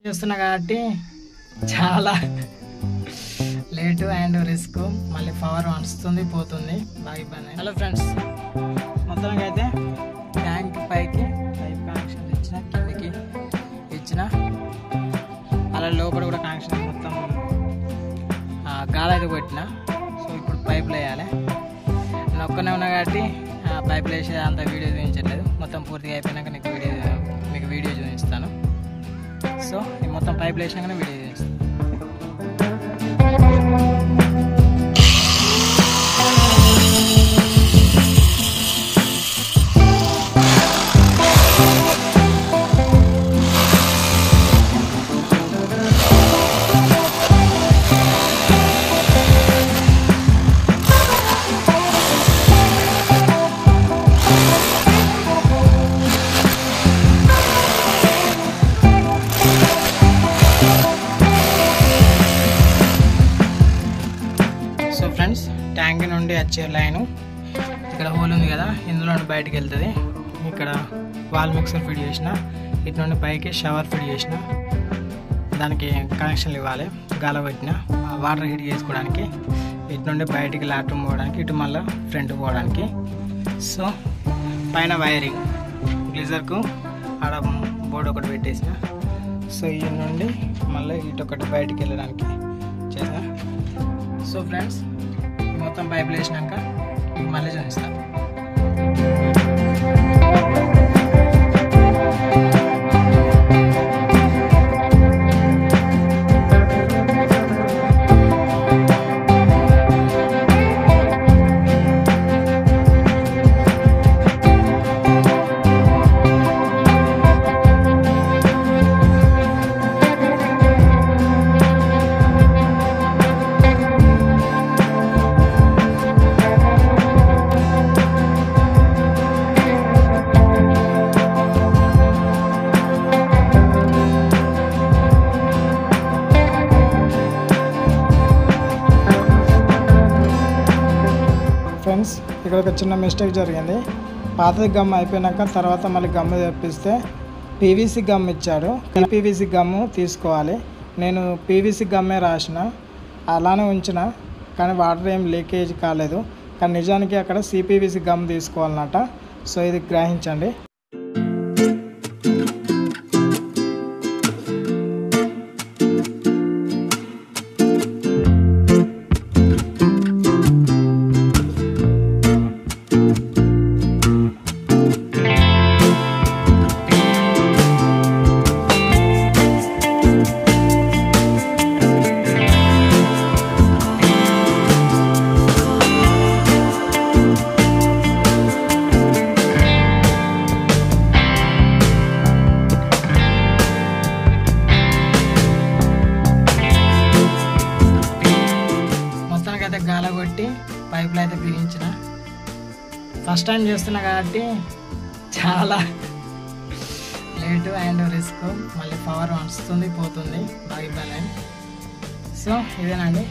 చేస్తున్నా కాబట్టి చాలా లేటు అండ్ రిస్క్, మళ్ళీ పవర్ వస్తుంది పోతుంది, బాగా ఇబ్బంది. హలో ఫ్రెండ్స్, మొత్తానికి అయితే ట్యాంక్ పైకి పైప్ కనెక్షన్ ఇచ్చిన, కిందకి ఇచ్చిన, అలా లోపల కూడా కనెక్షన్ మొత్తం గాలి అయితే కొట్టిన. సో ఇప్పుడు పైపులు వేయాలి. నేను ఒక్కనే ఉన్నా కాబట్టి పైపులు వేసే అంత వీడియో చూపించట్లేదు. మొత్తం పూర్తిగా అయిపోయినాక మీకు వీడియో చూపిస్తాను. సో ఈ మొత్తం పైపులు వేసినాకనే వీడియో చూపిస్తాను. ఫ్రెండ్స్, ట్యాంక్ నుండి వచ్చే లైను ఇక్కడ హోల్ ఉంది కదా, ఇందులో నుండి బయటికి వెళ్తుంది. ఇక్కడ వాల్ మిక్సర్ ఫిట్ చేసిన, ఇటు నుండి పైకి షవర్ ఫిట్ చేసిన, దానికి కనెక్షన్లు ఇవ్వాలి. గాల పెట్టిన వాటర్ హీట్ చేసుకోవడానికి, ఇటు నుండి బయటికి లాట్రూమ్ పోవడానికి, ఇటు మళ్ళీ ఫ్రంట్ పోవడానికి. సో పైన వైరింగ్ గ్లీజర్కు ఆడ బోర్డు ఒకటి పెట్టేసిన. సో ఈ నుండి మళ్ళీ ఇటు ఒకటి బయటికి వెళ్ళడానికి చేసా. సో ఫ్రెండ్స్, మొత్తం పైపులు వేసినాక మళ్ళీ చూపిస్తాను. ఫ్రెండ్స్, ఇక్కడ ఒక చిన్న మిస్టేక్ జరిగింది. పాతది గమ్ అయిపోయినాక తర్వాత మళ్ళీ గమ్ము తెప్పిస్తే పీవీసీ గమ్ ఇచ్చాడు. పీవీసీ గమ్ము తీసుకోవాలి. నేను పీవీసీ గమ్మే రాసిన, అలానే ఉంచిన, కానీ వాటర్ ఏం లీకేజ్ కాలేదు. కానీ నిజానికి అక్కడ సిపివిసి గమ్ తీసుకోవాలన్నమాట. సో ఇది గ్రహించండి. గాల కొట్టి పైపులు అయితే బిగించిన. ఫస్ట్ టైం చేస్తున్నా కాబట్టి చాలా లేటు అండ్ రిస్క్, మళ్ళీ పవర్ వస్తుంది పోతుంది, బాగా ఇబ్బంది. సో ఇదేనండి.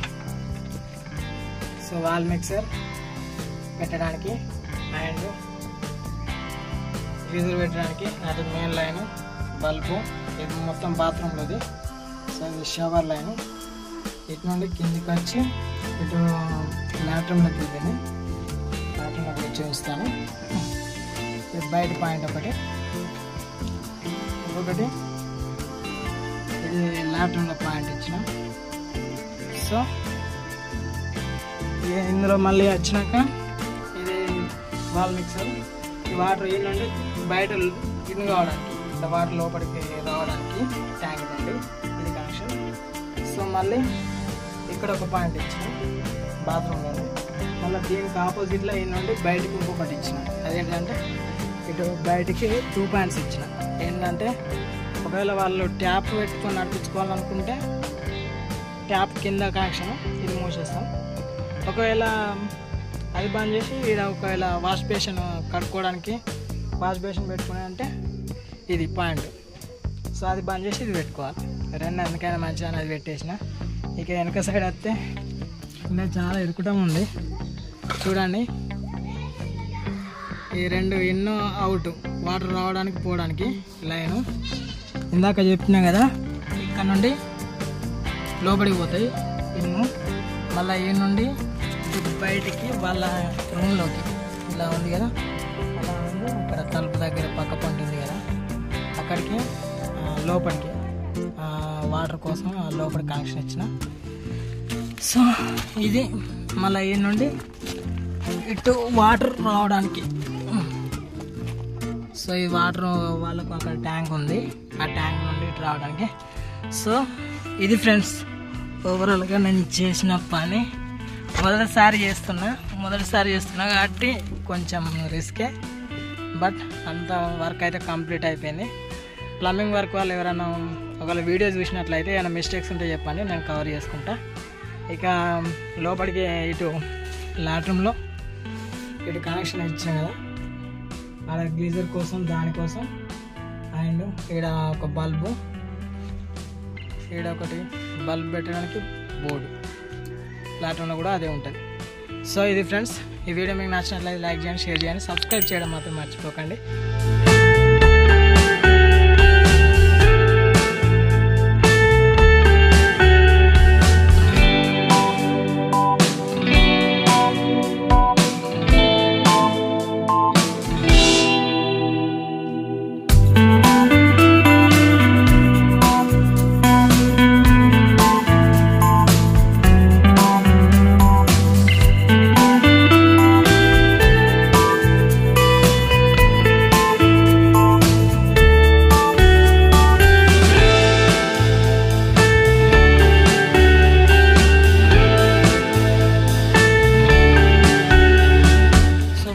సో వాల్ మిక్సర్ పెట్టడానికి అండ్ గీజర్ పెట్టడానికి, అది మెయిన్ లైను, బల్బు, ఇది మొత్తం బాత్రూంలోది. సో ఇది షవర్ లైను, ఇటు నుండి కిందికి వచ్చి ఇటు లాట్రూమ్లోకి వెళ్ళింది. లాట్రూమ్లోకి వచ్చి చూస్తాను. ఇది బయట పాయింట్ ఒకటి, ఇంకొకటి ఇది లాట్రూమ్లో పాయింట్ ఇచ్చిన. సో ఇందులో మళ్ళీ వచ్చినాక ఇది వాల్ మిక్సర్, ఈ వాటర్ ఈ నుండి బయట ఇన్ కావడానికి, ఇట్లా వాటర్ లోపలికి రావడానికి ట్యాంక్ అండి, ఇది కనెక్షన్. సో మళ్ళీ ఇక్కడ ఒక పాయింట్ ఇచ్చిన బాత్రూంలో, మళ్ళీ దీనికి ఆపోజిట్లో ఈ నుండి బయటకు ఇంకొకటి ఇచ్చిన. అదేంటంటే ఇటు బయటికి 2 పాయింట్స్ ఇచ్చిన. ఏంటంటే ఒకవేళ వాళ్ళు ట్యాప్ పెట్టుకొని నడిపించుకోవాలనుకుంటే ట్యాప్ కింద కనెక్షన్ ఇది మూసేస్తాం. ఒకవేళ అది బంద్ చేసి ఇక్కడ ఒకవేళ వాష్ బేసిన్ కడుక్కోవడానికి వాష్ బేసిన్ పెట్టుకునే అంటే ఇది పాయింట్. సో అది బంద్ చేసి ఇది పెట్టుకోవాలి. రెండు ఎందుకైనా మంచిగా అది పెట్టేసిన. ఇక వెనక సైడ్ వస్తే ఇంకా చాలా ఇరుకుటం ఉంది చూడండి. ఈ రెండు ఇన్ అవుట్ వాటర్ రావడానికి పోవడానికి లైను ఇందాక చెప్పినా కదా, ఇక్కడ నుండి లోపలికి పోతాయి ఇన్ను, మళ్ళీ ఈ నుండి బయటికి వాళ్ళ రూమ్లోకి ఇలా ఉంది కదా, అలా ఉంది. ఇక్కడ తలుపు దగ్గర పక్క పంట ఉంది కదా, అక్కడికి లోపలికి వాటర్ కోసం లోపలికి కనెక్షన్ ఇచ్చిన. సో ఇది మళ్ళీ ఈ నుండి ఇటు వాటర్ రావడానికి. సో ఈ వాటర్ వాళ్ళకు అక్కడ ట్యాంక్ ఉంది, ఆ ట్యాంక్ నుండి ఇటు రావడానికి. సో ఇది ఫ్రెండ్స్ ఓవరాల్గా నేను చేసిన పని. మొదటిసారి చేస్తున్నా కాబట్టి కొంచెం రిస్కే, బట్ అంత వర్క్ అయితే కంప్లీట్ అయిపోయింది. ప్లంబింగ్ వర్క్ వాళ్ళు ఎవరైనా ఒకవేళ వీడియో చూసినట్లయితే ఏమైనా మిస్టేక్స్ ఉంటే చెప్పండి, నేను కవర్ చేసుకుంటా. ఇక లోపలికి ఇటు లాట్రూమ్లో ఇటు కనెక్షన్ ఇచ్చాం కదా, ఆడ గ్లీజర్ కోసం దానికోసం, అండ్ ఈడ ఒక బల్బు, ఈడ ఒకటి బల్బ్ పెట్టడానికి బోర్డు, లాట్రూమ్లో కూడా అదే ఉంటుంది. సో ఇది ఫ్రెండ్స్, ఈ వీడియో మీకు నచ్చినట్లయితే లైక్ చేయండి, షేర్ చేయండి, సబ్స్క్రైబ్ చేయడం మాత్రం మర్చిపోకండి.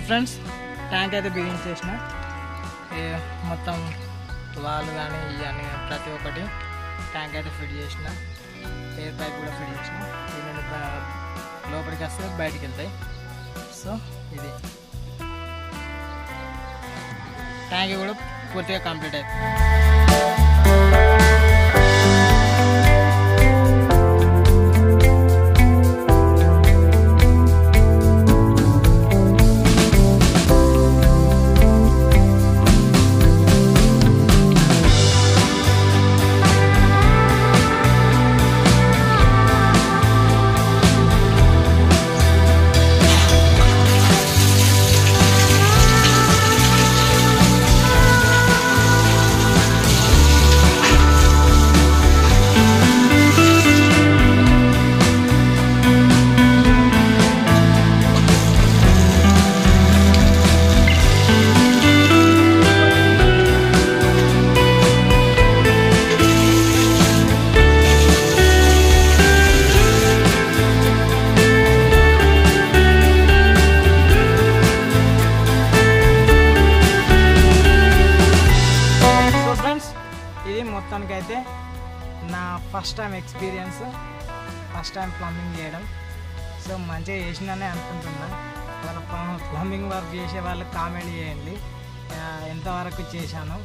ఫ్రెండ్స్ ట్యాంక్ అయితే బిగించేసిన, మొత్తం వాల్ కానీ ఇవన్నీ ప్రతి ఒక్కటి ట్యాంక్ అయితే ఫిట్ చేసిన, ఎయిర్ పైప్ కూడా ఫిట్ చేసిన. దీని లోపలికి వస్తే బయటికి వెళ్తాయి. సో ఇది ట్యాంక్ కూడా పూర్తిగా కంప్లీట్ అయిపోయింది. మొత్తానికైతే నా first time experience, first time plumbing చేయడం. సో మంచిగా చేసిందనే అనుకుంటున్నా. ప్లంబింగ్ వర్క్ చేసే వాళ్ళు కామెంట్ చేయండి ఎంతవరకు చేశాను.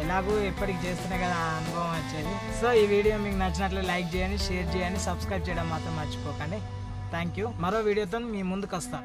ఎలాగూ ఎప్పటికి చేస్తేనే కదా ఆ అనుభవం వచ్చేది. సో ఈ వీడియో మీకు నచ్చినట్లు లైక్ చేయండి, షేర్ చేయండి, సబ్స్క్రైబ్ చేయడం మాత్రం మర్చిపోకండి. Thank you. మరో వీడియోతో మీ ముందుకు వస్తాను.